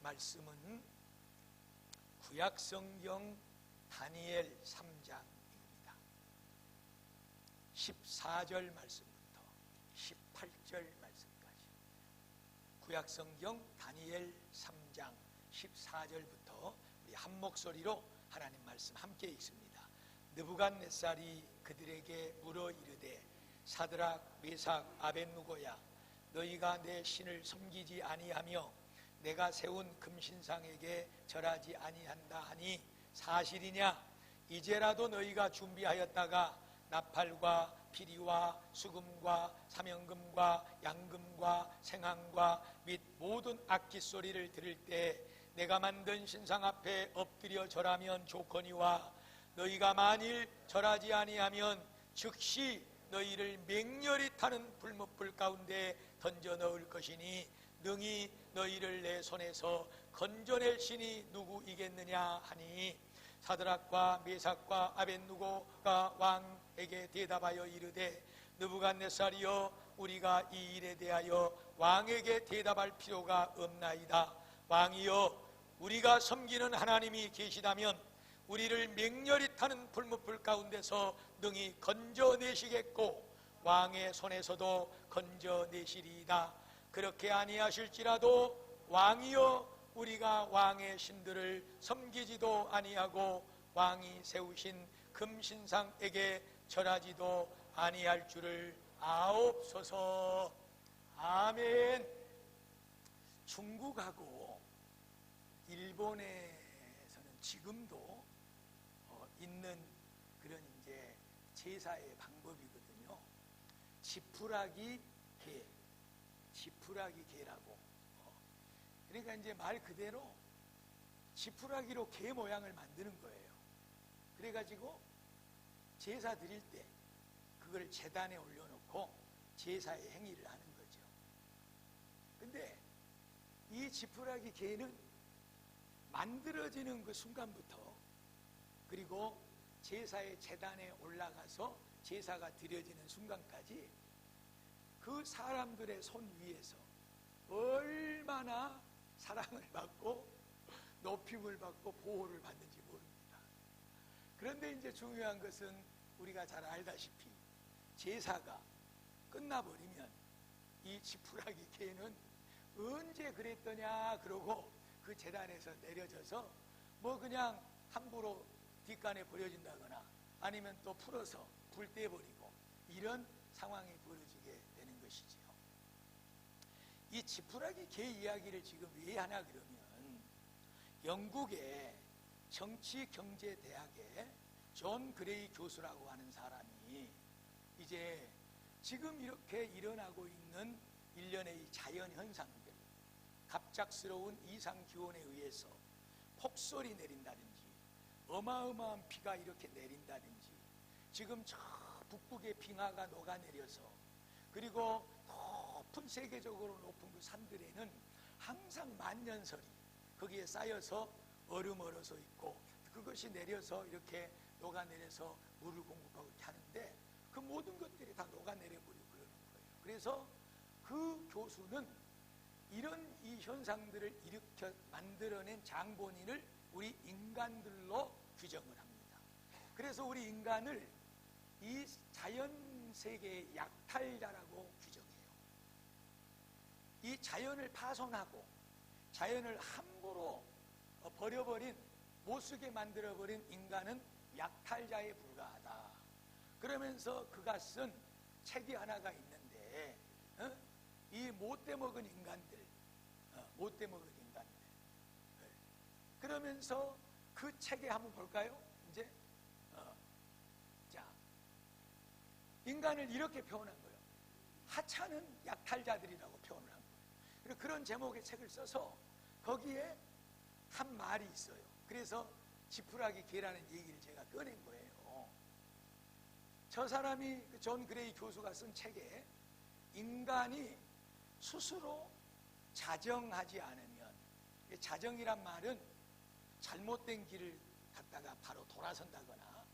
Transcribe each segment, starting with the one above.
말씀은 구약성경 다니엘 3장입니다. 14절 말씀부터 18절 말씀까지 구약성경 다니엘 3장 14절부터 우리 한 목소리로 하나님 말씀 함께 읽습니다. 느부갓네살이 그들에게 물어 이르되 사드락 메삭 아벳느고야 너희가 내 신을 섬기지 아니하며 내가 세운 금신상에게 절하지 아니한다 하니 사실이냐? 이제라도 너희가 준비하였다가 나팔과 피리와 수금과 사명금과 양금과 생황과 및 모든 악기 소리를 들을 때 내가 만든 신상 앞에 엎드려 절하면 좋거니와 너희가 만일 절하지 아니하면 즉시 너희를 맹렬히 타는 불못불 가운데 던져 넣을 것이니 능히 너희를 내 손에서 건져낼 신이 누구이겠느냐 하니 사드락과 메삭과 아벳느고가 왕에게 대답하여 이르되 느부갓네살이여 우리가 이 일에 대하여 왕에게 대답할 필요가 없나이다. 왕이여 우리가 섬기는 하나님이 계시다면 우리를 맹렬히 타는 불못불 가운데서 능히 건져내시겠고 왕의 손에서도 건져내시리이다. 그렇게 아니하실지라도 왕이여 우리가 왕의 신들을 섬기지도 아니하고 왕이 세우신 금신상에게 절하지도 아니할 줄을 아옵소서. 아멘. 중국하고 일본에서는 지금도 있는 그런 이제 제사의 방법이거든요. 지푸라기 개, 지푸라기 개라고. 그러니까 이제 말 그대로 지푸라기로 개 모양을 만드는 거예요. 그래가지고 제사 드릴 때 그걸 제단에 올려놓고 제사의 행위를 하는 거죠. 근데 이 지푸라기 개는 만들어지는 그 순간부터 그리고 제사의 제단에 올라가서 제사가 드려지는 순간까지 그 사람들의 손 위에서 얼마나 사랑을 받고 높임을 받고 보호를 받는지 모릅니다. 그런데 이제 중요한 것은 우리가 잘 알다시피 제사가 끝나버리면 이 지푸라기 개는 언제 그랬더냐 그러고 그 제단에서 내려져서 뭐 그냥 함부로 뒷간에 버려진다거나 아니면 또 풀어서 불 떼버리고 이런 상황이 벌어지게 되는 것이지요. 이 지푸라기 개 이야기를 지금 왜 하나 그러면 영국의 정치경제대학의 존 그레이 교수라고 하는 사람이 이제 지금 이렇게 일어나고 있는 일련의 이 자연현상들, 갑작스러운 이상기온에 의해서 폭설이 내린다든지 어마어마한 비가 이렇게 내린다든지 지금 저 북극의 빙하가 녹아내려서 그리고 높은 세계적으로 높은 그 산들에는 항상 만년설이 거기에 쌓여서 얼음 얼어서 있고 그것이 내려서 이렇게 녹아내려서 물을 공급하고 이렇게 하는데 그 모든 것들이 다 녹아내려버리고 그러는 거예요. 그래서 그 교수는 이런 이 현상들을 일으켜 만들어낸 장본인을 우리 인간들로 규정을 합니다. 그래서 우리 인간을 이 자연세계의 약탈자라고 규정해요. 이 자연을 파손하고 자연을 함부로 버려버린 못쓰게 만들어버린 인간은 약탈자에 불과하다. 그러면서 그가 쓴 책이 하나가 있는데 이 못돼 먹은 인간들 그러면서 그 책에 한번 볼까요? 이제 자 인간을 이렇게 표현한 거예요. 하찮은 약탈자들이라고 표현을 한 거예요. 그리고 그런 제목의 책을 써서 거기에 한 말이 있어요. 그래서 지푸라기 개라는 얘기를 제가 꺼낸 거예요. 저 사람이 존 그레이 교수가 쓴 책에 인간이 스스로 자정하지 않으면, 자정이란 말은 잘못된 길을 갔다가 바로 돌아선다거나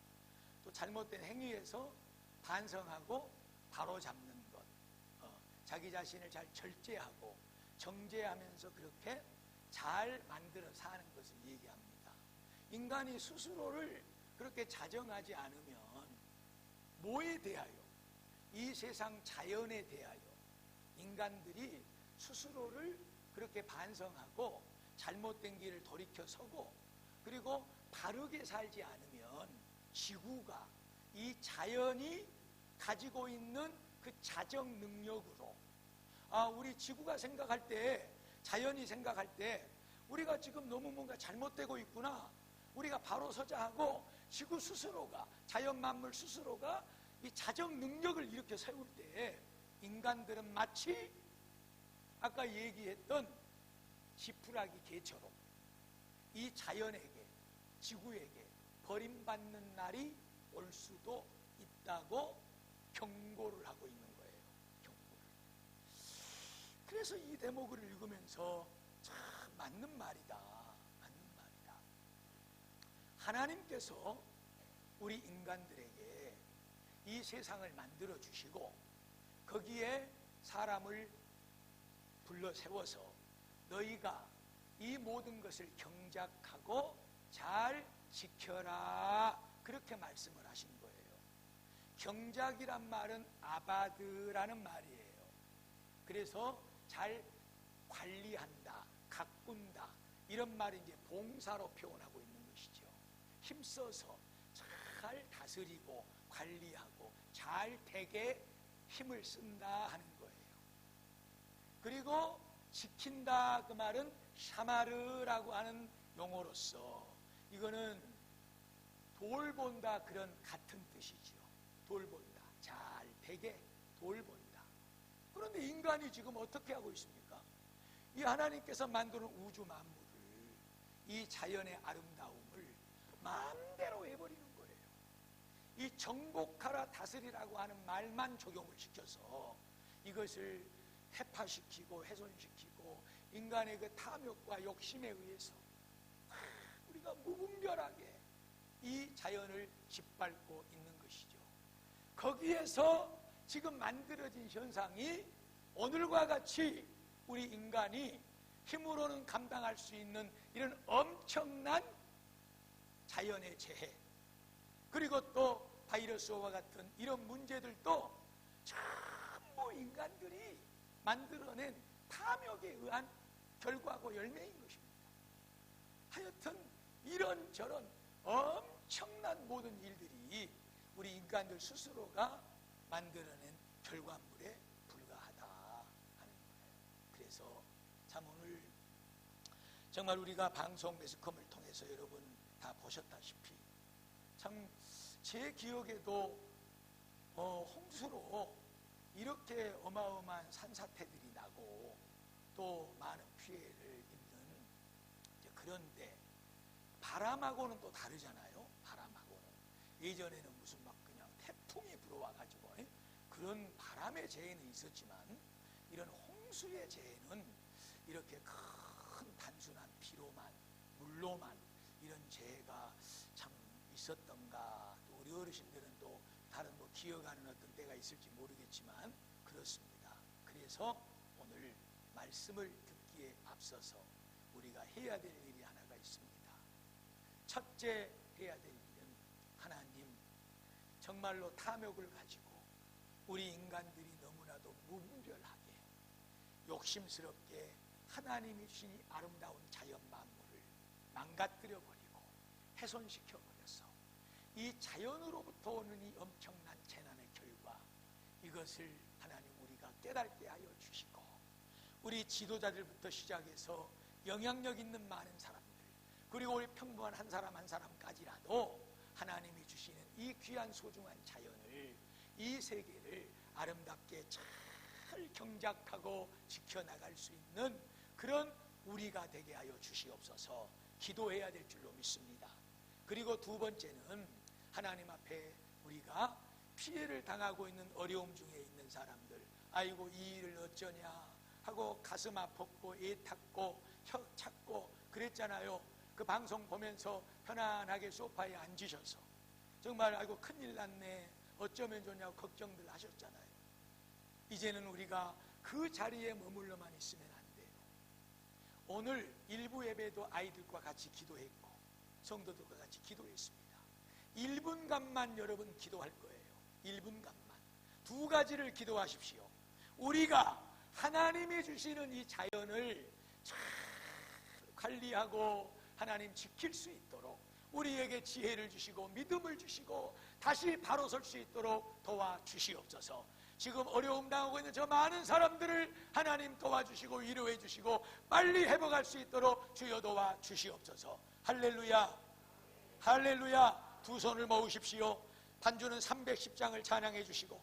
또 잘못된 행위에서 반성하고 바로 잡는 것, 자기 자신을 잘 절제하고 정죄하면서 그렇게 잘 잘 만들어 사는 것을 얘기합니다. 인간이 스스로를 그렇게 자정하지 않으면 뭐에 대하여? 이 세상 자연에 대하여 인간들이 스스로를 그렇게 반성하고 잘못된 길을 돌이켜 서고 그리고 바르게 살지 않으면 지구가 이 자연이 가지고 있는 그 자정 능력으로 우리 지구가 생각할 때 자연이 생각할 때 우리가 지금 너무 뭔가 잘못되고 있구나 우리가 바로 서자 하고 지구 스스로가 자연 만물 스스로가 이 자정 능력을 일으켜 세울 때 인간들은 마치 아까 얘기했던 지푸라기 개처럼 이 자연에게 지구에게 버림받는 날이 올 수도 있다고 경고를 하고 있는 거예요. 경고를. 그래서 이 대목을 읽으면서 참 맞는 말이다. 맞는 말이다. 하나님께서 우리 인간들에게 이 세상을 만들어 주시고 거기에 사람을 불러 세워서 너희가 이 모든 것을 경작하고 잘 지켜라 그렇게 말씀을 하신 거예요. 경작이란 말은 아바드라는 말이에요. 그래서 잘 관리한다, 가꾼다 이런 말이 이제 봉사로 표현하고 있는 것이죠. 힘써서 잘 다스리고 관리하고 잘 되게 힘을 쓴다 하는 거예요. 그리고 지킨다 그 말은 샤마르라고 하는 용어로서 이거는 돌본다 그런 같은 뜻이죠. 돌본다. 잘 되게 돌본다. 그런데 인간이 지금 어떻게 하고 있습니까? 이 하나님께서 만드는 우주 만물을 이 자연의 아름다움을 마음대로 해버리는 거예요. 이 정복하라 다스리라고 하는 말만 적용을 시켜서 이것을 해파시키고 훼손시키고 인간의 그 탐욕과 욕심에 의해서 우리가 무분별하게 이 자연을 짓밟고 있는 것이죠. 거기에서 지금 만들어진 현상이 오늘과 같이 우리 인간이 힘으로는 감당할 수 있는 이런 엄청난 자연의 재해 그리고 또 바이러스와 같은 이런 문제들도 전부 인간들이 만들어낸 탐욕에 의한 결과고 열매인 것입니다. 하여튼 이런저런 엄청난 모든 일들이 우리 인간들 스스로가 만들어낸 결과물에 불과하다 하는 거예요. 그래서 참 오늘 정말 우리가 방송 매스컴을 통해서 여러분 다 보셨다시피 참 제 기억에도 홍수로 이렇게 어마어마한 산사태들이 나고 또 많은 피해를 입는 그런데 바람하고는 또 다르잖아요. 바람하고는 예전에는 무슨 막 그냥 태풍이 불어와가지고 그런 바람의 재해는 있었지만 이런 홍수의 재해는 이렇게 큰 단순한 비로만 물로만 이런 재해가 참 있었던가. 또 우리 어르신들은 또 다른 뭐 기억하는 어떤 때가 있을지 모르겠지만 그렇습니다. 그래서 오늘 말씀을 듣기에 앞서서 우리가 해야 될 일이 하나가 있습니다. 첫째 해야 될 일은 하나님 정말로 탐욕을 가지고 우리 인간들이 너무나도 무분별하게 욕심스럽게 하나님이 주신 이 아름다운 자연 만물을 망가뜨려버리고 훼손시켜버려서 이 자연으로부터 오는 이 엄청난 재난의 결과 이것을 하나님 우리가 깨닫게 하여 주시고 우리 지도자들부터 시작해서 영향력 있는 많은 사람들 그리고 우리 평범한 한 사람 한 사람까지라도 하나님이 주시는 이 귀한 소중한 자연을 이 세계를 아름답게 잘 경작하고 지켜나갈 수 있는 그런 우리가 되게 하여 주시옵소서 기도해야 될 줄로 믿습니다. 그리고 두 번째는 하나님 앞에 우리가 피해를 당하고 있는 어려움 중에 있는 사람들 아이고 이 일을 어쩌냐 하고 가슴 아팠고 애탔고 혀 찼고 그랬잖아요. 그 방송 보면서 편안하게 소파에 앉으셔서 정말 아이고 큰일 났네 어쩌면 좋냐고 걱정들 하셨잖아요. 이제는 우리가 그 자리에 머물러만 있으면 안 돼요. 오늘 일부 예배도 아이들과 같이 기도했고 성도들과 같이 기도했습니다. 1분간만 여러분 기도할 거예요. 1분간만. 두 가지를 기도하십시오. 우리가 하나님이 주시는 이 자연을 잘 관리하고 하나님 지킬 수 있도록 우리에게 지혜를 주시고 믿음을 주시고 다시 바로 설 수 있도록 도와주시옵소서. 지금 어려움 당하고 있는 저 많은 사람들을 하나님 도와주시고 위로해 주시고 빨리 회복할 수 있도록 주여 도와주시옵소서. 할렐루야, 할렐루야. 두 손을 모으십시오. 반주는 310장을 찬양해 주시고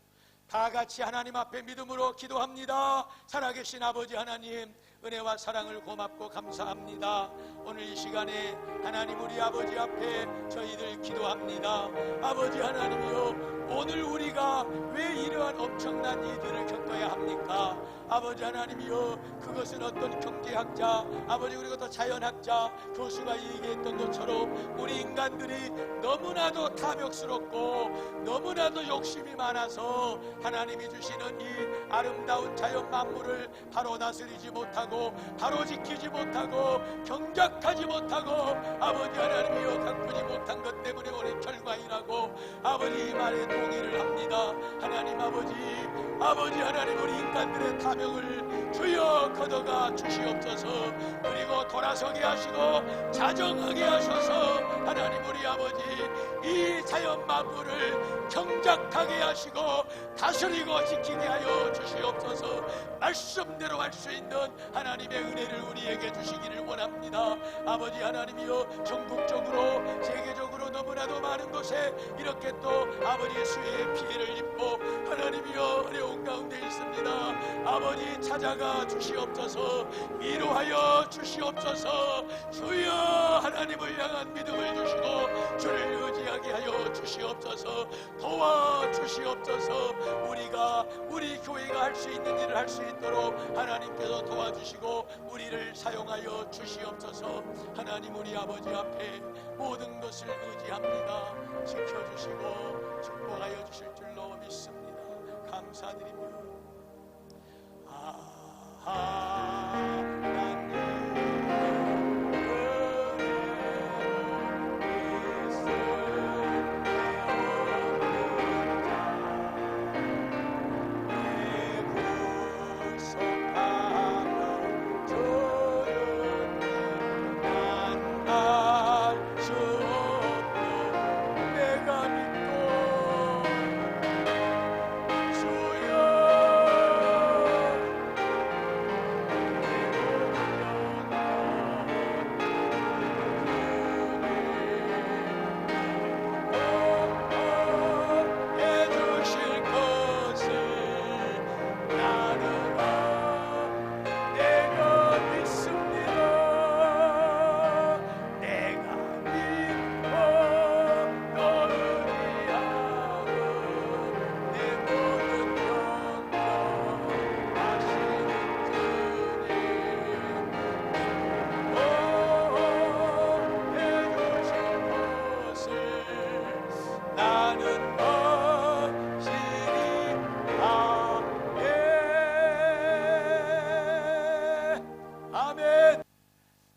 다 같이 하나님 앞에 믿음으로 기도합니다. 살아계신 아버지 하나님, 은혜와 사랑을 고맙고 감사합니다. 오늘 이 시간에 하나님 우리 아버지 앞에 저희들 기도합니다. 아버지 하나님이요, 오늘 우리가 왜 이러한 엄청난 일들을 겪어야 합니까? 아버지 하나님이요, 그것은 어떤 경제학자, 아버지 그리고 또 자연학자, 교수가 얘기했던 것처럼 우리 인간들이 너무나도 탐욕스럽고 너무나도 욕심이 많아서 하나님이 주시는 이 아름다운 자연 만물을 바로 다스리지 못하고 바로 지키지 못하고 경작하지 못하고 아버지 하나님이여 가꾸지 못한 것 때문에 오는 결과이라고 아버지 이 말에 동의를 합니다. 하나님 아버지 하나님 우리 인간들의 탐욕을 주여 걷어가 주시옵소서. 그리고 돌아서게 하시고 자정하게 하셔서 하나님 우리 아버지 이 자연 만물을 경작하게 하시고 다스리고 지키게 하여 주시옵소서. 말씀대로 할 수 있는 하나님의 은혜를 우리에게 주시기를 원합니다. 아버지 하나님이여, 전국적으로 세계적으로 너무나도 많은 곳에 이렇게 또 아버지의 수해의 피해를 입고 하나님이여 어려운 가운데 있습니다. 아버지 찾아가 주시옵소서. 위로하여 주시옵소서. 주여 하나님을 향한 믿음을 주시고 주를 의지하게 하여 주시옵소서. 도와주시옵소서. 우리 교회가 할 수 있는 일을 할 수 있도록 하나님께서 도와주시고 우리를 사용하여 주시옵소서. 하나님 우리 아버지 앞에 모든 것을 의지합니다. 지켜주시고 축복하여 주실 줄로 믿습니다. 감사드리며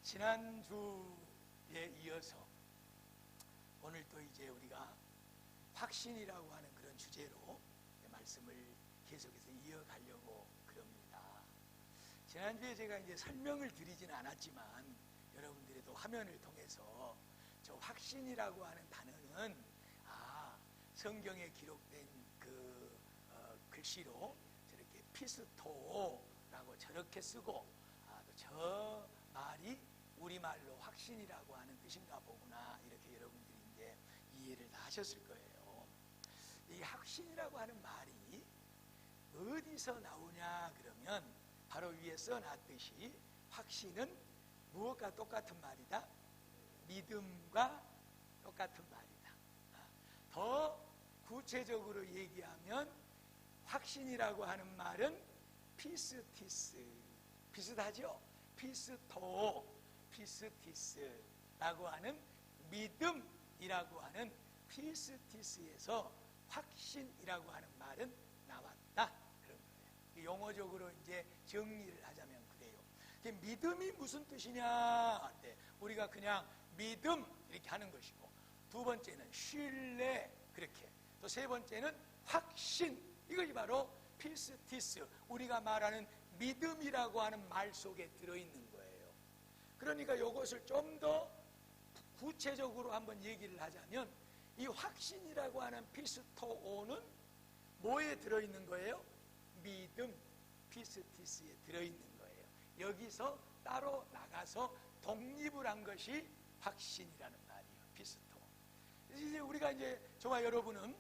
지난주에 이어서 오늘 또 이제 우리가 확신이라고 하는 그런 주제로 말씀을 계속해서 이어가려고 그럽니다. 지난주에 제가 이제 설명을 드리지는 않았지만 여러분들이 또 화면을 통해서 저 확신이라고 하는 단어는 성경에 기록된 그 글씨로 저렇게 피스토라고 저렇게 쓰고 또 저 말이 우리말로 확신이라고 하는 뜻인가 보구나, 이렇게 여러분들이 이제 이해를 다 하셨을 거예요. 이 확신이라고 하는 말이 어디서 나오냐 그러면 바로 위에 써놨듯이 확신은 무엇과 똑같은 말이다? 믿음과 똑같은 말이다. 더 구체적으로 얘기하면 확신이라고 하는 말은 피스티스, 비슷하죠? 피스티스라고 하는 믿음이라고 하는 피스티스에서 확신이라고 하는 말은 나왔다, 그런 거예요. 용어적으로 이제 정리를 하자면 그래요. 믿음이 무슨 뜻이냐? 네, 우리가 그냥 믿음 이렇게 하는 것이고, 두 번째는 신뢰, 그렇게. 또 세 번째는 확신. 이것이 바로 피스티스, 우리가 말하는 믿음이라고 하는 말 속에 들어있는 거예요. 그러니까 이것을 좀 더 구체적으로 한번 얘기를 하자면, 이 확신이라고 하는 피스토오는 뭐에 들어있는 거예요? 믿음, 피스티스에 들어있는 거예요. 여기서 따로 나가서 독립을 한 것이 확신이라는 말이에요. 피스토. 이제 우리가 저와 여러분은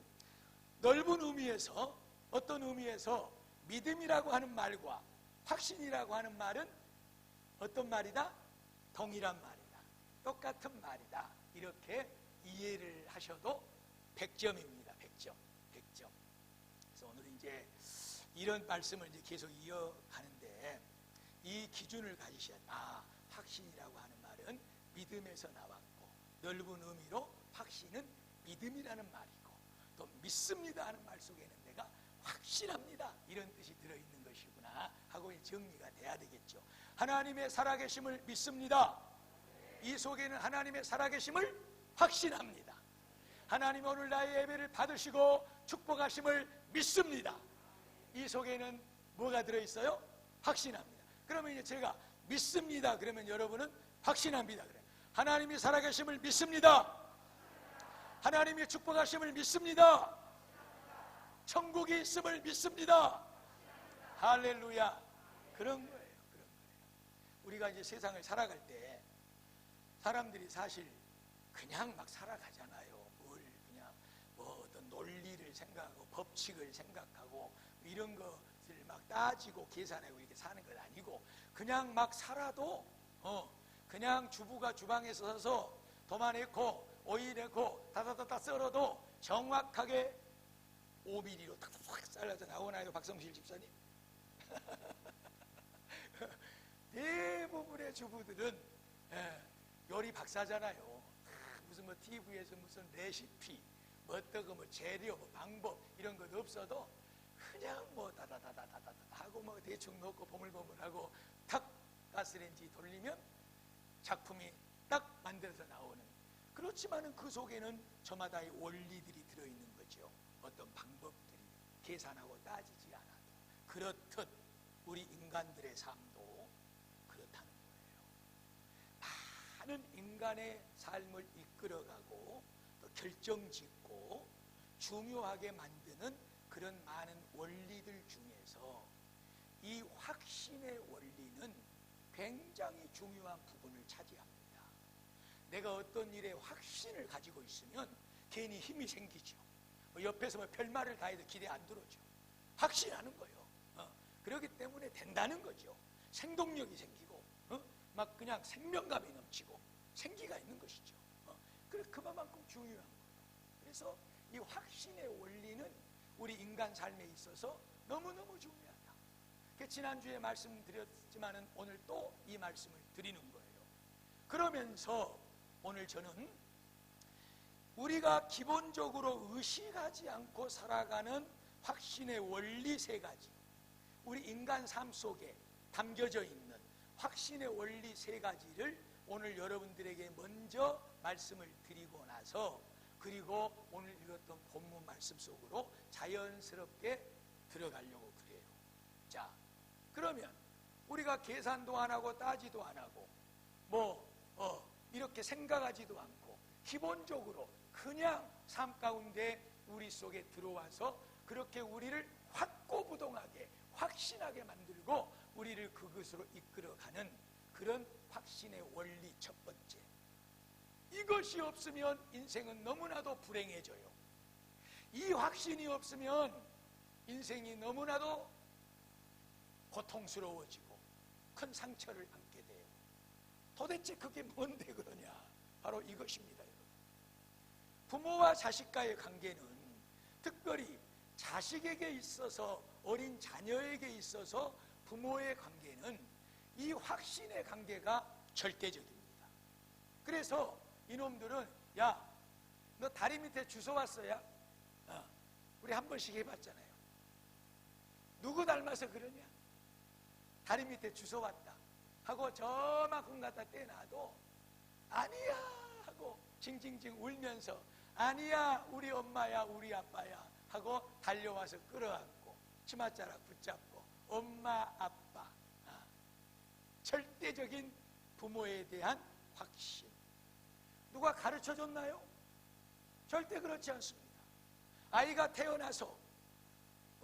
넓은 의미에서, 어떤 의미에서 믿음이라고 하는 말과 확신이라고 하는 말은 어떤 말이다? 동일한 말이다. 똑같은 말이다. 이렇게 이해를 하셔도 100점입니다. 100점. 100점. 그래서 오늘은 이런 말씀을 계속 이어가는데, 이 기준을 가지셔야 돼. 확신이라고 하는 말은 믿음에서 나왔고, 넓은 의미로 확신은 믿음이라는 말이고, 또 믿습니다 하는 말 속에는 내가 확신합니다 이런 뜻이 들어있는 것이구나 하고 정리가 돼야 되겠죠. 하나님의 살아계심을 믿습니다. 이 속에는 하나님의 살아계심을 확신합니다. 하나님 오늘 나의 예배를 받으시고 축복하심을 믿습니다. 이 속에는 뭐가 들어있어요? 확신합니다. 그러면 제가 믿습니다 그러면 여러분은 확신합니다. 그래. 하나님이 살아계심을 믿습니다. 하나님이 축복하심을 믿습니다. 천국이 있음을 믿습니다. 할렐루야. 그런 거예요. 그런 거예요. 우리가 세상을 살아갈 때 사람들이 사실 그냥 막 살아가잖아요. 뭘 그냥 어떤 논리를 생각하고 법칙을 생각하고 이런 것을 막 따지고 계산하고 이렇게 사는 건 아니고, 그냥 막 살아도 그냥 주부가 주방에 서서 도마 넣고 오이 넣고 다다다다 썰어도 정확하게 5mm로 탁탁 잘라서 나오나요, 박성실 집사님? 대부분의 주부들은 요리 박사잖아요. 무슨 TV에서 무슨 레시피, 어떤 재료, 방법 이런 것 없어도 그냥 다다다다다다 하고 대충 넣고 보물보물하고 탁 가스레인지 돌리면 작품이 딱 만들어서 나오는. 그렇지만은 그 속에는 저마다의 원리들이 들어있는 거죠. 어떤 방법들이 계산하고 따지지 않아도. 그렇듯 우리 인간들의 삶도 그렇다는 거예요. 많은 인간의 삶을 이끌어가고 또 결정짓고 중요하게 만드는 그런 많은 원리들 중에서 이 확신의 원리는 굉장히 중요한 부분을 차지합니다. 내가 어떤 일에 확신을 가지고 있으면 괜히 힘이 생기죠. 옆에서 별말을 다 해도 기대 안 들어오죠. 확신하는 거예요. 그렇기 때문에 된다는 거죠. 생동력이 생기고 막 그냥 생명감이 넘치고 생기가 있는 것이죠. 그만큼 중요한 거예요. 그래서 이 확신의 원리는 우리 인간 삶에 있어서 너무너무 중요하다. 지난주에 말씀드렸지만은 오늘 또 이 말씀을 드리는 거예요. 그러면서 오늘 저는 우리가 기본적으로 의식하지 않고 살아가는 확신의 원리 3가지, 우리 인간 삶 속에 담겨져 있는 확신의 원리 3가지를 오늘 여러분들에게 먼저 말씀을 드리고 나서, 그리고 오늘 읽었던 본문 말씀 속으로 자연스럽게 들어가려고 그래요. 자, 그러면 우리가 계산도 안 하고 따지도 안 하고 이렇게 생각하지도 않고 기본적으로 그냥 삶 가운데 우리 속에 들어와서 그렇게 우리를 확고부동하게 확신하게 만들고 우리를 그것으로 이끌어가는 그런 확신의 원리 첫 번째. 이것이 없으면 인생은 너무나도 불행해져요. 이 확신이 없으면 인생이 너무나도 고통스러워지고 큰 상처를 안게 돼요. 도대체 그게 뭔데 그러냐? 바로 이것입니다. 부모와 자식과의 관계는 특별히 자식에게 있어서, 어린 자녀에게 있어서 부모의 관계는 이 확신의 관계가 절대적입니다. 그래서 이놈들은 야, 너 다리 밑에 주워 왔어야? 우리 한 번씩 해봤잖아요. 누구 닮아서 그러냐? 다리 밑에 주워 왔다. 하고 저만큼 갖다 떼놔도 아니야 하고 징징징 울면서 아니야 우리 엄마야 우리 아빠야 하고 달려와서 끌어안고 치맛자락 붙잡고 엄마 아빠, 절대적인 부모에 대한 확신. 누가 가르쳐줬나요? 절대 그렇지 않습니다. 아이가 태어나서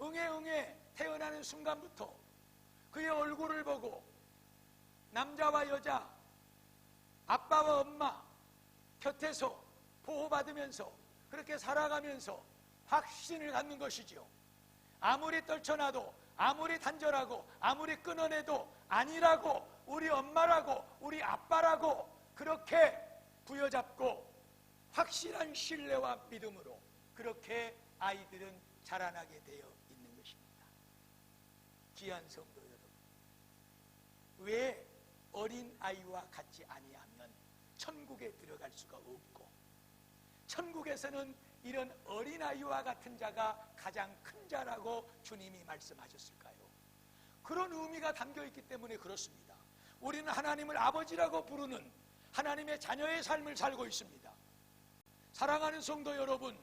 응애 태어나는 순간부터 그의 얼굴을 보고 남자와 여자, 아빠와 엄마 곁에서 보호받으면서 그렇게 살아가면서 확신을 갖는 것이죠. 아무리 떨쳐놔도 아무리 단절하고 아무리 끊어내도 아니라고, 우리 엄마라고 우리 아빠라고 그렇게 부여잡고 확실한 신뢰와 믿음으로 그렇게 아이들은 자라나게 되어 있는 것입니다. 귀한 성도 여러분, 왜 어린아이와 같지 아니하면 천국에 들어갈 수가 없고, 천국에서는 이런 어린아이와 같은 자가 가장 큰 자라고 주님이 말씀하셨을까요? 그런 의미가 담겨있기 때문에 그렇습니다. 우리는 하나님을 아버지라고 부르는 하나님의 자녀의 삶을 살고 있습니다. 사랑하는 성도 여러분,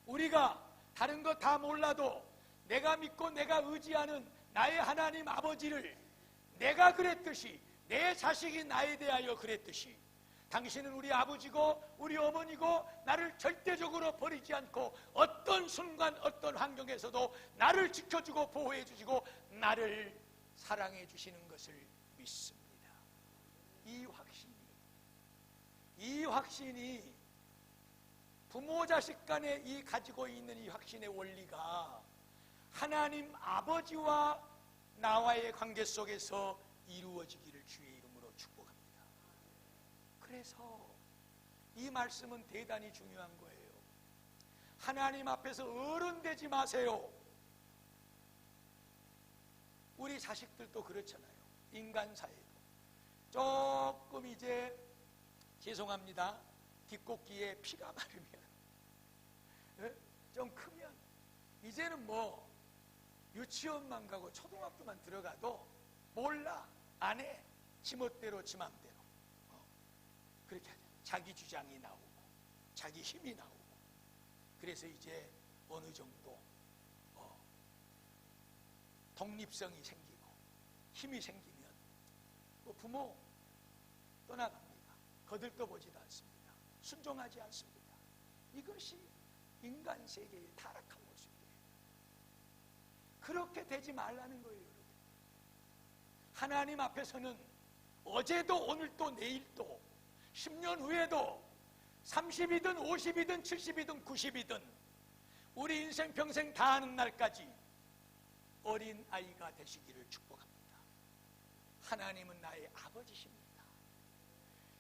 우리가 다른 것 다 몰라도 내가 믿고 내가 의지하는 나의 하나님 아버지를 내가 그랬듯이, 내 자식이 나에 대하여 그랬듯이 당신은 우리 아버지고 우리 어머니고 나를 절대적으로 버리지 않고 어떤 순간 어떤 환경에서도 나를 지켜주고 보호해 주시고 나를 사랑해 주시는 것을 믿습니다. 이 확신이 부모 자식 간에 이 가지고 있는 이 확신의 원리가 하나님 아버지와 나와의 관계 속에서 이루어지기를 주의 이름으로 축복합니다. 그래서 이 말씀은 대단히 중요한 거예요. 하나님 앞에서 어른 되지 마세요. 우리 자식들도 그렇잖아요. 인간사회도 조금 이제 죄송합니다, 뒷곡기에 피가 마르면 좀 크면 이제는 뭐 유치원만 가고 초등학교만 들어가도 몰라, 안 해, 지멋대로 지 맘대로 그렇게 하죠. 자기 주장이 나오고 자기 힘이 나오고, 그래서 이제 어느 정도 독립성이 생기고 힘이 생기면 뭐 부모 떠나갑니다. 거들떠보지도 않습니다. 순종하지 않습니다. 이것이 인간 세계의 타락한 모습이에요. 그렇게 되지 말라는 거예요, 여러분. 하나님 앞에서는 어제도 오늘도 내일도 10년 후에도 30이든 50이든 70이든 90이든 우리 인생 평생 다하는 날까지 어린아이가 되시기를 축복합니다. 하나님은 나의 아버지십니다.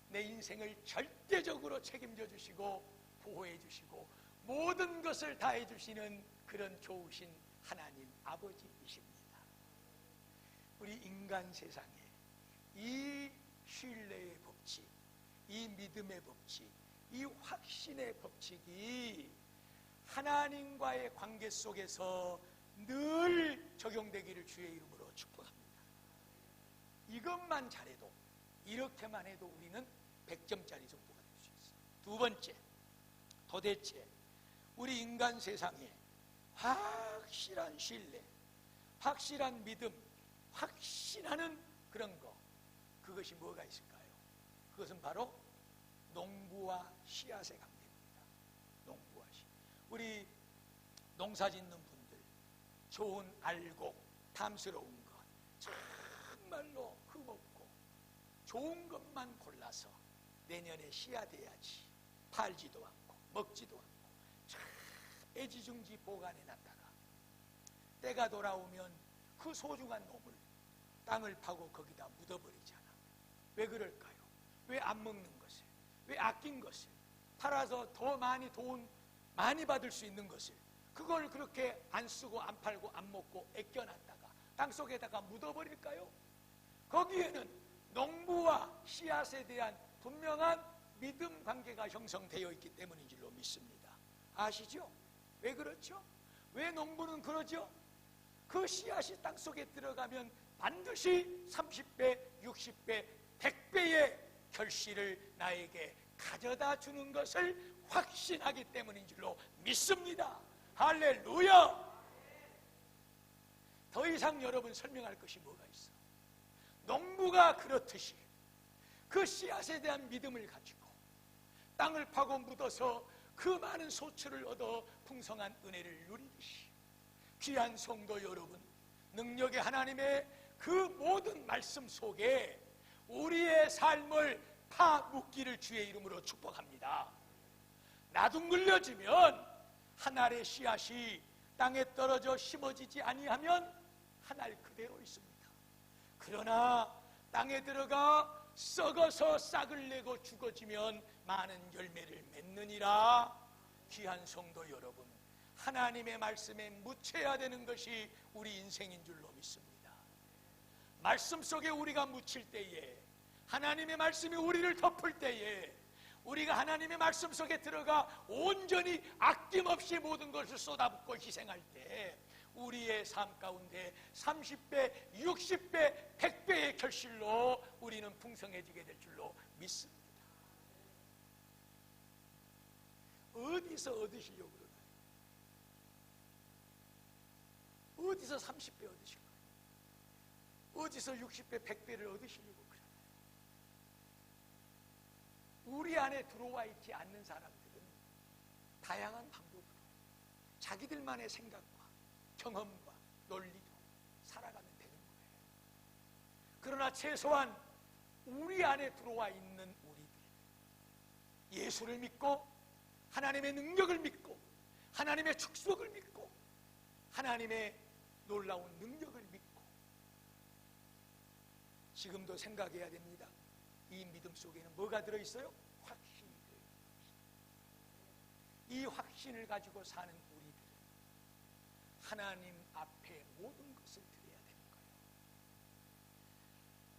내 인생을 절대적으로 책임져 주시고 보호해 주시고 모든 것을 다해 주시는 그런 좋으신 하나님 아버지이십니다. 우리 인간 세상에 이 신뢰의 법칙, 이 믿음의 법칙, 이 확신의 법칙이 하나님과의 관계 속에서 늘 적용되기를 주의 이름으로 축복합니다. 이것만 잘해도, 이렇게만 해도 우리는 100점짜리 정도가 될 수 있어요. 두 번째, 도대체 우리 인간 세상에 확실한 신뢰, 확실한 믿음, 확신하는 그런 거, 그것이 뭐가 있을까요? 그것은 바로 농부와 씨앗의 관계입니다. 농부와 씨앗. 우리 농사 짓는 분들, 좋은 알곡, 탐스러운 것 정말로 흠없고 좋은 것만 골라서 내년에 씨앗해야지 팔지도 않고 먹지도 않고 애지중지 보관해놨다가 때가 돌아오면 그 소중한 놈을 땅을 파고 거기다 묻어버리잖아. 왜 그럴까요? 왜 안 먹는 것을, 왜 아낀 것을, 팔아서 더 많이 돈 많이 받을 수 있는 것을 그걸 그렇게 안 쓰고 안 팔고 안 먹고 아껴놨다가 땅속에다가 묻어버릴까요? 거기에는 농부와 씨앗에 대한 분명한 믿음 관계가 형성되어 있기 때문인 줄로 믿습니다. 아시죠? 왜 그렇죠? 왜 농부는 그러죠? 그 씨앗이 땅속에 들어가면 반드시 30배, 60배, 100배의 결실을 나에게 가져다 주는 것을 확신하기 때문인 줄로 믿습니다. 할렐루야. 더 이상 여러분 설명할 것이 뭐가 있어? 농부가 그렇듯이 그 씨앗에 대한 믿음을 가지고 땅을 파고 묻어서 그 많은 소출을 얻어 풍성한 은혜를 누리듯이 귀한 성도 여러분, 능력의 하나님의 그 모든 말씀 속에 우리의 삶을 파묻기를 주의 이름으로 축복합니다. 나둥글려지면 한 알의 씨앗이 땅에 떨어져 심어지지 아니하면 한 알 그대로 있습니다. 그러나 땅에 들어가 썩어서 싹을 내고 죽어지면 많은 열매를 맺느니라. 귀한 성도 여러분, 하나님의 말씀에 묻혀야 되는 것이 우리 인생인 줄로 믿습니다. 말씀 속에 우리가 묻힐 때에, 하나님의 말씀이 우리를 덮을 때에, 우리가 하나님의 말씀 속에 들어가 온전히 아낌없이 모든 것을 쏟아붓고 희생할 때 우리의 삶 가운데 30배, 60배, 100배의 결실로 우리는 풍성해지게 될 줄로 믿습니다. 어디서 얻으시려고 그러나요? 어디서 30배 얻으실 거예요? 어디서 60배, 100배를 얻으시려고 그러나요? 우리 안에 들어와 있지 않는 사람들은 다양한 방법으로 자기들만의 생각과 경험과 논리로 살아가면 되는 거예요. 그러나 최소한 우리 안에 들어와 있는 우리들, 예수를 믿고 하나님의 능력을 믿고 하나님의 축복을 믿고 하나님의 놀라운 능력을 믿고 지금도 생각해야 됩니다. 이 믿음 속에는 뭐가 들어있어요? 확신이 들어있습니다. 이 확신을 가지고 사는 우리들은 하나님 앞에 모든 것을 드려야 되는 거예요.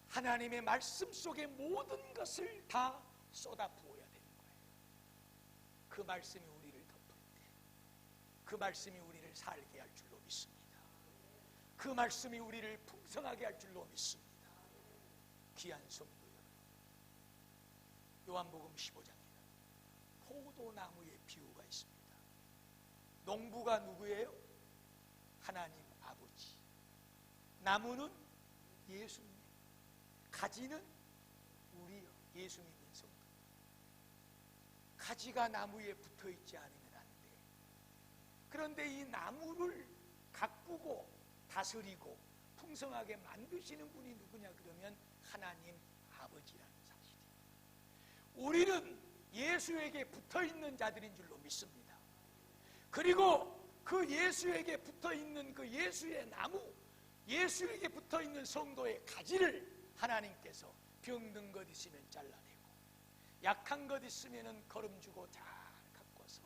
하나님의 말씀 속에 모든 것을 다 쏟아부어야 되는 거예요. 그 말씀이 우리를 덮을 때, 그 말씀이 우리를 살게 할 줄로 믿습니다. 그 말씀이 우리를 풍성하게 할 줄로 믿습니다. 귀한 성도 여러분, 요한복음 15장에는 포도나무의 비유가 있습니다. 농부가 누구예요? 하나님 아버지. 나무는 예수님, 가지는 우리요, 예수 믿는 성도. 가지가 나무에 붙어있지 않으면 안 돼. 그런데 이 나무를 가꾸고 다스리고 풍성하게 만드시는 분이 누구냐 그러면 하나님 아버지라는 사실이에요. 우리는 예수에게 붙어있는 자들인 줄로 믿습니다. 그리고 그 예수에게 붙어있는 그 예수의 나무, 예수에게 붙어있는 성도의 가지를 하나님께서 병든 것 있으면 잘라내고 약한 것 있으면 거름주고 잘 가꿔서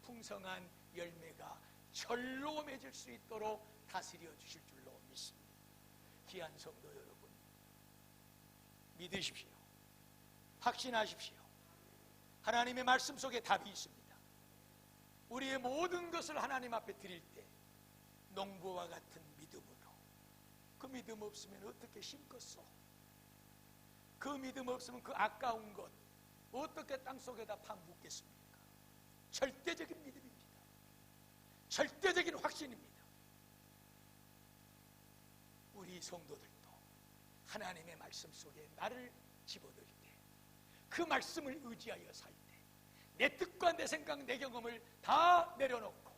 풍성한 열매가 절로 맺을 수 있도록 다스려 주실 줄로 믿습니다. 귀한 성도 여러분, 믿으십시오. 확신하십시오. 하나님의 말씀 속에 답이 있습니다. 우리의 모든 것을 하나님 앞에 드릴 때 농부와 같은 믿음으로, 그 믿음 없으면 어떻게 심겠소? 그 믿음 없으면 그 아까운 것 어떻게 땅속에다 파묻겠습니까? 절대적인 믿음입니다. 절대적인 확신입니다. 우리 성도들도 하나님의 말씀 속에 나를 집어넣을 때, 그 말씀을 의지하여 살 때, 내 뜻과 내 생각, 내 경험을 다 내려놓고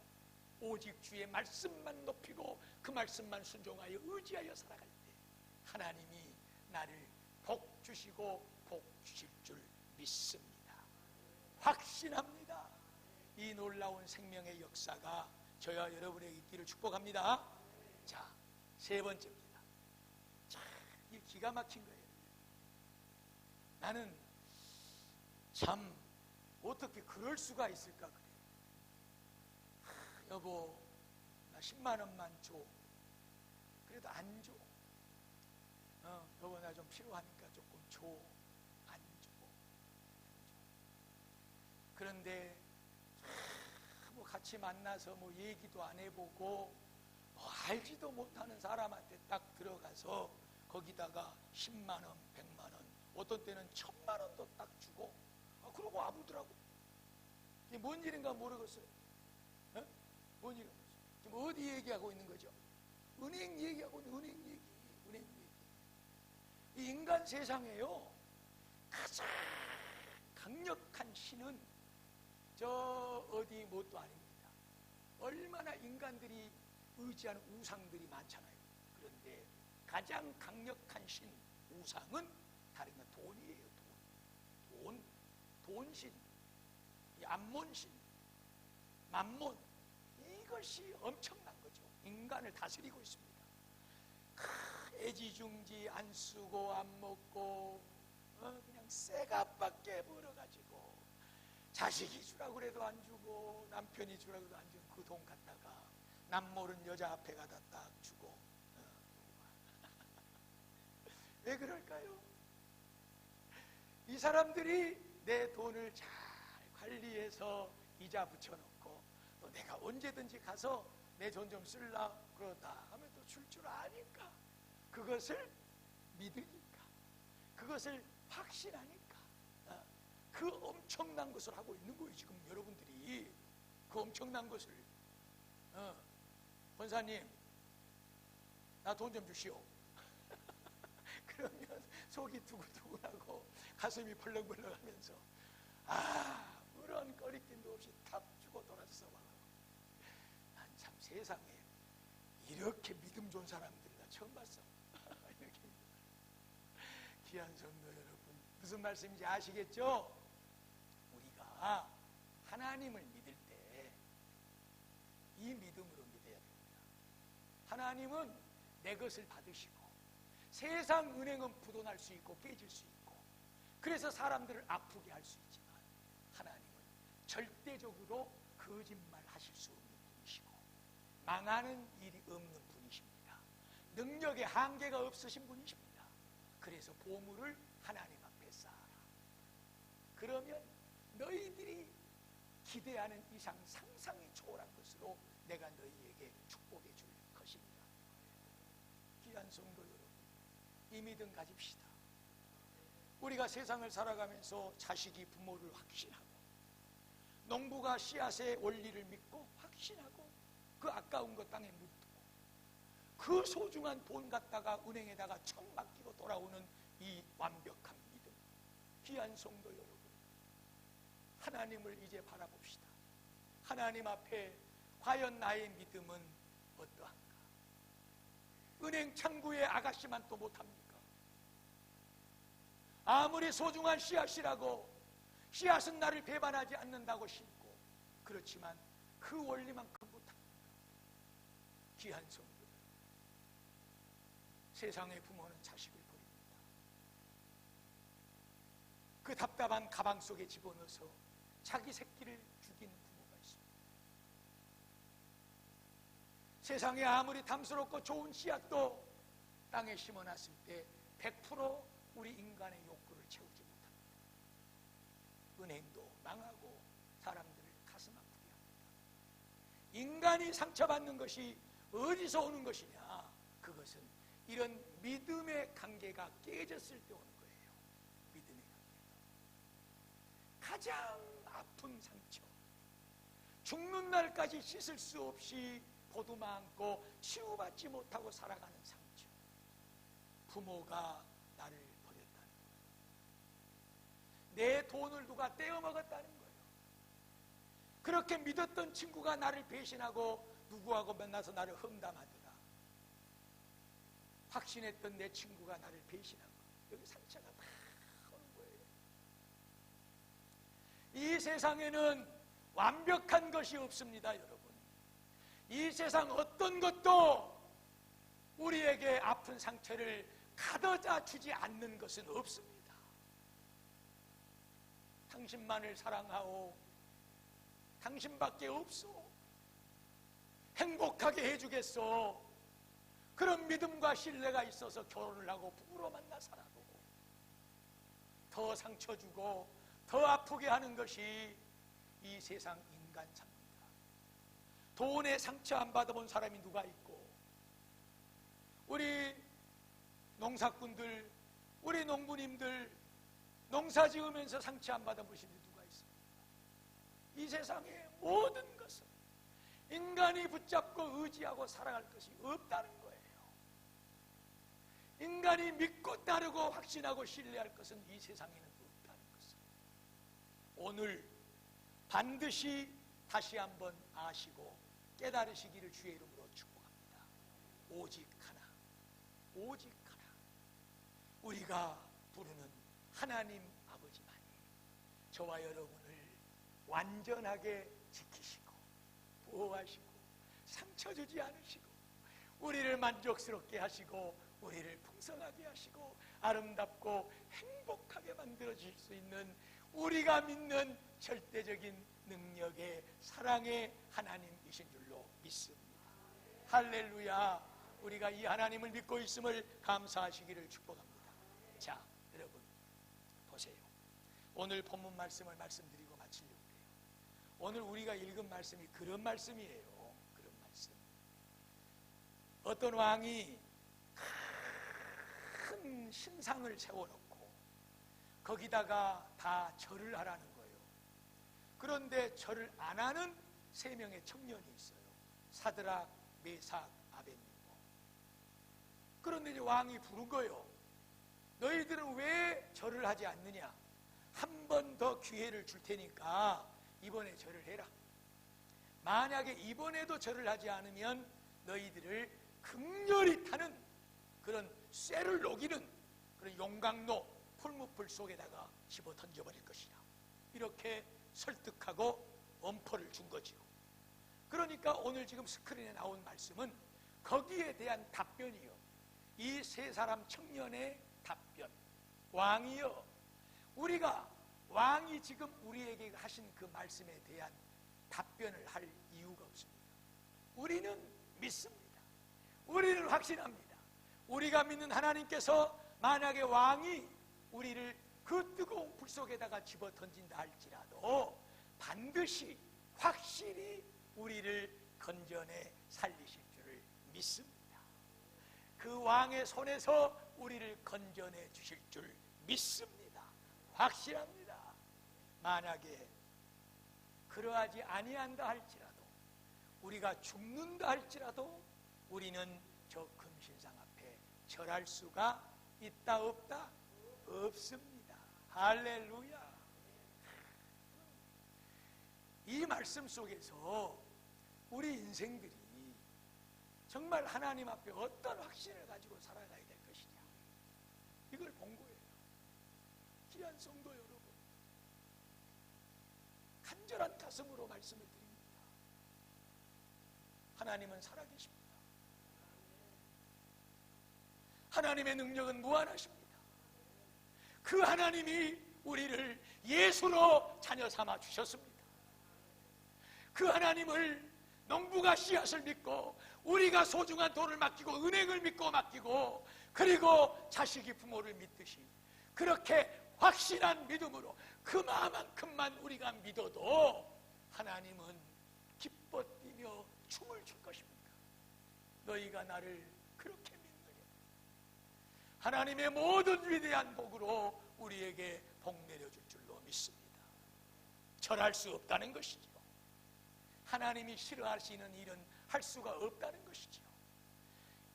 오직 주의 말씀만 높이고 그 말씀만 순종하여 의지하여 살아갈 때 하나님이 나를 복 주시고 복 주실 줄 믿습니다. 확신합니다. 이 놀라운 생명의 역사가 저와 여러분에게 있기를 축복합니다. 자, 세 번째입니다. 자, 이 기가 막힌 거예요. 나는 참 어떻게 그럴 수가 있을까 그래. 여보, 나 10만 원만 줘. 그래도 안 줘. 여보, 나 좀 필요하니까 조금 줘. 안 줘. 그런데 뭐 같이 만나서 뭐 얘기도 안 해보고 뭐 알지도 못하는 사람한테 딱 들어가서 거기다가 10만 원, 100만 원, 어떤 때는 1000만 원도 딱 주고, 그러고 아부더라고. 이게 뭔 일인가 모르겠어요. 에? 뭔 일인가 모르겠어요. 지금 어디 얘기하고 있는 거죠? 은행 얘기하고 있는, 은행 얘기. 이 인간 세상에요, 가장 강력한 신은 저 어디 뭣도 아닙니다. 얼마나 인간들이 의지하는 우상들이 많잖아요. 그런데 가장 강력한 신, 우상은 다른 건 돈이에요. 돈신, 이 암몬신, 만몬, 이것이 엄청난 거죠. 인간을 다스리고 있습니다. 애지중지 안 쓰고 안 먹고 그냥 쇠값밖에 벌어가지고, 자식이 주라고 그래도 안 주고 남편이 주라고 해도 안 주고, 그 돈 갖다가 남 모르는 여자 앞에 가다 딱 주고. 왜 그럴까요? 이 사람들이 내 돈을 잘 관리해서 이자 붙여놓고, 또 내가 언제든지 가서 내 돈 좀 쓸라 그러다 하면 또 줄 줄 아니까, 그것을 믿으니까, 그것을 확신하니까, 그 엄청난 것을 하고 있는 거예요. 지금 여러분들이 그 엄청난 것을. 권사님, 나 돈 좀 주시오. 그러면 속이 두근두근하고 가슴이 벌렁벌렁 하면서, 그런 꺼리낌도 없이 탁 주고 돌아서 와. 난 참 세상에 이렇게 믿음 좋은 사람들을 나 처음 봤어. 이렇게. 귀한 성도 여러분, 무슨 말씀인지 아시겠죠? 우리가 하나님을 믿을 때 이 믿음으로 믿어야 됩니다. 하나님은 내 것을 받으시고, 세상 은행은 부도날 수 있고 깨질 수 있고, 그래서 사람들을 아프게 할 수 있지만, 하나님은 절대적으로 거짓말 하실 수 없는 분이시고 망하는 일이 없는 분이십니다. 능력에 한계가 없으신 분이십니다. 그래서 보물을 하나님 앞에 쌓아라. 그러면 너희들이 기대하는 이상 상상이 초월한 것으로 내가 너희에게 축복해 줄 것입니다. 귀한 성도 여러분, 이 믿음 가집시다. 우리가 세상을 살아가면서 자식이 부모를 확신하고, 농부가 씨앗의 원리를 믿고 확신하고, 그 아까운 것 땅에 묻고, 그 소중한 돈 갖다가 은행에다가 척 맡기고 돌아오는 이 완벽한 믿음. 귀한 성도 여러분, 하나님을 이제 바라봅시다. 하나님 앞에 과연 나의 믿음은 어떠한가? 은행 창구의 아가씨만 또 못합니까? 아무리 소중한 씨앗이라고, 씨앗은 나를 배반하지 않는다고 심고, 그렇지만 그 원리만큼 못합니다. 귀한 성도, 세상의 부모는 자식을 버립니다. 그 답답한 가방 속에 집어넣어서 자기 새끼를 죽이는 부모가 있습니다. 세상에 아무리 탐스럽고 좋은 씨앗도 땅에 심어놨을 때 100% 우리 인간의 욕구를 채우지 못합니다. 은행도 망하고 사람들을 가슴 아프게 합니다. 인간이 상처받는 것이 어디서 오는 것이냐? 그것은 이런 믿음의 관계가 깨졌을 때 오는 거예요. 믿음의 관계가 가장 아픈 상처, 죽는 날까지 씻을 수 없이 보두마 안고 치유받지 못하고 살아가는 상처. 부모가 나를 버렸다는 거예요. 내 돈을 누가 떼어먹었다는 거예요. 그렇게 믿었던 친구가 나를 배신하고 누구하고 만나서 나를 험담하더라. 확신했던 내 친구가 나를 배신한 거예요. 여기 상처가 다 오는 거예요. 이 세상에는 완벽한 것이 없습니다, 여러분. 이 세상 어떤 것도 우리에게 아픈 상처를 가둬다 주지 않는 것은 없습니다. 당신만을 사랑하오. 당신밖에 없소. 행복하게 해주겠소. 그런 믿음과 신뢰가 있어서 결혼을 하고 부부로 만나 살아도 더 상처 주고 더 아프게 하는 것이 이 세상 인간사입니다. 돈에 상처 안 받아본 사람이 누가 있고, 우리 농사꾼들, 우리 농부님들 농사 지으면서 상처 안 받아보신 분 누가 있습니까? 이 세상의 모든 것은 인간이 붙잡고 의지하고 살아갈 것이 없다는 거예요. 인간이 믿고 따르고 확신하고 신뢰할 것은 이 세상에는 없다는 것을 오늘 반드시 다시 한번 아시고 깨달으시기를 주의 이름으로 축복합니다. 오직 하나, 오직 하나, 우리가 부르는 하나님 아버지만이 저와 여러분을 완전하게 지키시고 보호하시고 상처 주지 않으시고 우리를 만족스럽게 하시고 우리를 풍성하게 하시고 아름답고 행복하게 만들어 주실 수 있는 우리가 믿는 절대적인 능력의 사랑의 하나님이신 줄로 믿습니다. 할렐루야. 우리가 이 하나님을 믿고 있음을 감사하시기를 축복합니다. 자, 여러분 보세요. 오늘 본문 말씀을 말씀드리고 마치려고 해요. 오늘 우리가 읽은 말씀이 그런 말씀이에요. 그런 말씀. 어떤 왕이 큰 신상을 세워놓고 거기다가 다 절을 하라는 거예요. 그런데 절을 안 하는 3명의 청년이 있어요. 사드락, 메삭, 아벳니고. 그런데 이제 왕이 부른 거예요. 너희들은 왜 절을 하지 않느냐? 한 번 더 기회를 줄 테니까 이번에 절을 해라. 만약에 이번에도 절을 하지 않으면 너희들을 극렬히 타는 그런 쇠를 녹이는 그런 용광로 풀무불 속에다가 집어 던져버릴 것이라. 이렇게 설득하고 엄포를 준 거지요. 그러니까 오늘 지금 스크린에 나온 말씀은 거기에 대한 답변이요. 이 3사람 청년의 답변. 왕이요, 우리가 왕이 지금 우리에게 하신 그 말씀에 대한 답변을 할 이유가 없습니다. 우리는 믿습니다. 우리는 확신합니다. 우리가 믿는 하나님께서 만약에 왕이 우리를 그 뜨거운 불 속에다가 집어 던진다 할지라도 반드시 확실히 우리를 건져내 살리실 줄을 믿습니다. 그 왕의 손에서 우리를 건져내 주실 줄 믿습니다. 확실합니다. 만약에 그러하지 아니한다 할지라도 우리가 죽는다 할지라도 우리는 저 금신상 앞에 절할 수가 있다 없다? 없습니다. 할렐루야. 이 말씀 속에서 우리 인생들이 정말 하나님 앞에 어떤 확신을 가지고 살아가야 될 것이냐, 이걸 본 거예요. 귀한 성도 여러분, 간절한 가슴으로 말씀을 드립니다. 하나님은 살아계십니다. 하나님의 능력은 무한하십니다. 그 하나님이 우리를 예수로 자녀 삼아 주셨습니다. 그 하나님을 농부가 씨앗을 믿고 우리가 소중한 돈을 맡기고 은행을 믿고 맡기고 그리고 자식이 부모를 믿듯이 그렇게 확실한 믿음으로 그만큼만 우리가 믿어도 하나님은 기뻐 뛰며 춤을 출 것입니다. 너희가 나를 그렇게 믿느냐? 하나님의 모든 위대한 복으로 우리에게 복 내려줄 줄로 믿습니다. 절할 수 없다는 것이죠. 하나님이 싫어하시는 일은 할 수가 없다는 것이죠.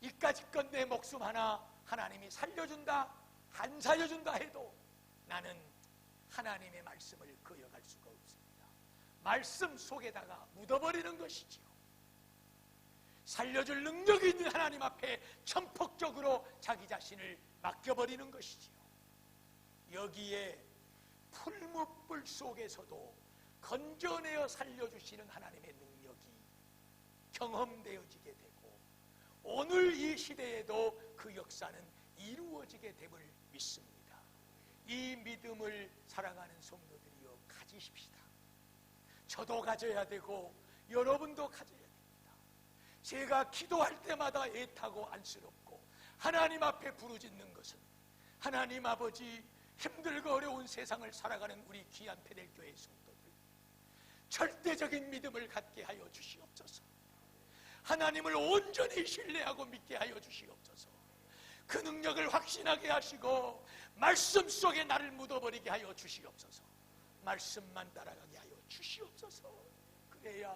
이까짓 내 목숨 하나 하나님이 살려준다, 안 살려준다 해도 나는 하나님의 말씀을 거역할 수가 없습니다. 말씀 속에다가 묻어버리는 것이지요. 살려줄 능력이 있는 하나님 앞에 전폭적으로 자기 자신을 맡겨버리는 것이지요. 여기에 풀무불 속에서도 건져내어 살려주시는 하나님의 능력이 경험되어지게 되고 오늘 이 시대에도 그 역사는 이루어지게 됨을 믿습니다. 이 믿음을 사랑하는 성도들이여 가지십시다. 저도 가져야 되고 여러분도 가져야 됩니다. 제가 기도할 때마다 애타고 안쓰럽고 하나님 앞에 부르짖는 것은 하나님 아버지, 힘들고 어려운 세상을 살아가는 우리 귀한 베델교회 성도들 절대적인 믿음을 갖게 하여 주시옵소서. 하나님을 온전히 신뢰하고 믿게 하여 주시옵소서. 그 능력을 확신하게 하시고 말씀 속에 나를 묻어버리게 하여 주시옵소서. 말씀만 따라가게 하여 주시옵소서. 그래야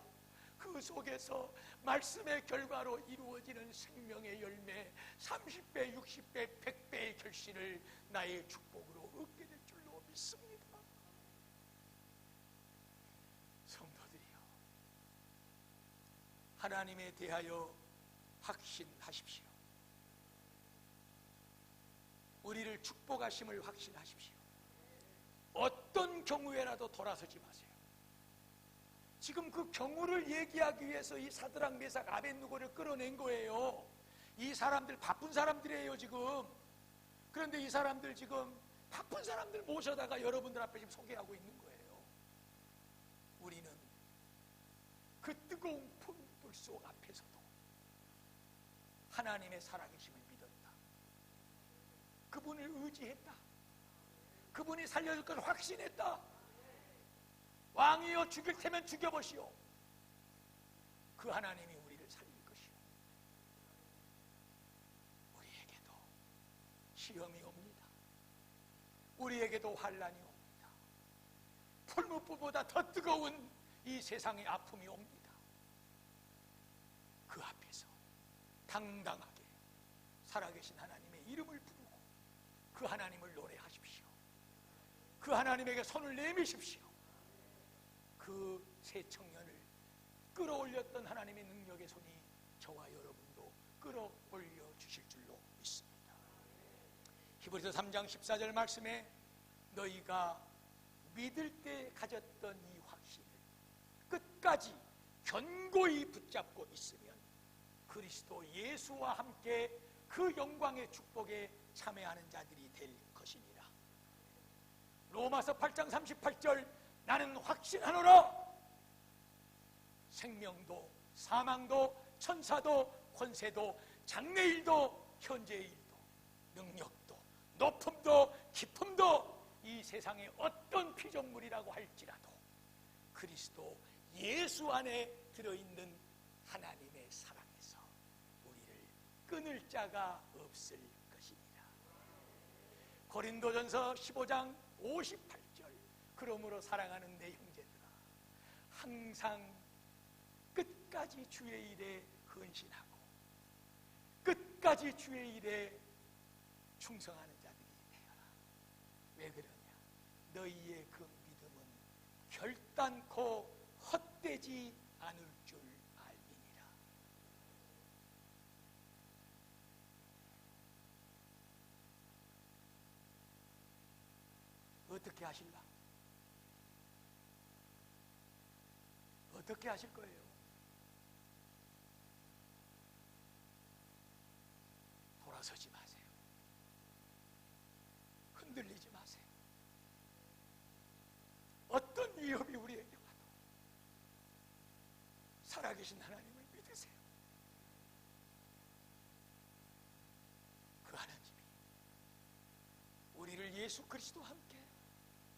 그 속에서 말씀의 결과로 이루어지는 생명의 열매 30배, 60배, 100배의 결실을 나의 축복으로 얻게 될 줄로 믿습니다. 성도들이여, 하나님에 대하여 확신하십시오. 우리를 축복하심을 확신하십시오. 어떤 경우에라도 돌아서지 마세요. 지금 그 경우를 얘기하기 위해서 이 사드락, 메삭, 아벳느고를 끌어낸 거예요. 이 사람들 바쁜 사람들이에요 지금. 그런데 이 사람들 지금 바쁜 사람들 모셔다가 여러분들 앞에 지금 소개하고 있는 거예요. 우리는 그 뜨거운 불 속 앞에서도 하나님의 살아계심을 믿었다. 그분을 의지했다. 그분이 살려줄 것을 확신했다. 왕이여 죽일 테면 죽여보시오. 그 하나님이 우리를 살릴 것이오. 우리에게도 시험이 옵니다. 우리에게도 환난이 옵니다. 풀무불보다 더 뜨거운 이 세상의 아픔이 옵니다. 그 앞에서 당당하게 살아계신 하나님의 이름을 부르고 그 하나님을 노래하십시오. 그 하나님에게 손을 내미십시오. 그 새 청년을 끌어올렸던 하나님의 능력의 손이 저와 여러분도 끌어올려 주실 줄로 믿습니다. 히브리서 3장 14절 말씀에 너희가 믿을 때 가졌던 이 확신을 끝까지 견고히 붙잡고 있으면 그리스도 예수와 함께 그 영광의 축복에 참여하는 자들이 될 것이니라. 로마서 8장 38절 나는 확신하노라. 생명도 사망도 천사도 권세도 장래일도 현재일도 능력도 높음도 깊음도 이 세상의 어떤 피조물이라고 할지라도 그리스도 예수 안에 들어있는 하나님의 사랑에서 우리를 끊을 자가 없을 것이니라. 고린도전서 15장 58절 그러므로 사랑하는 내 형제들아 항상 끝까지 주의 일에 헌신하고 끝까지 주의 일에 충성하는 자들이 되어라. 왜 그러냐? 너희의 그 믿음은 결단코 헛되지 않을 줄 알미니라. 어떻게 하실라? 어떻게 하실 거예요? 돌아서지 마세요. 흔들리지 마세요. 어떤 위협이 우리에게 와도 살아계신 하나님을 믿으세요. 그 하나님이 우리를 예수 그리스도와 함께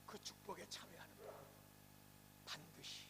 그 축복에 참여하는 것 반드시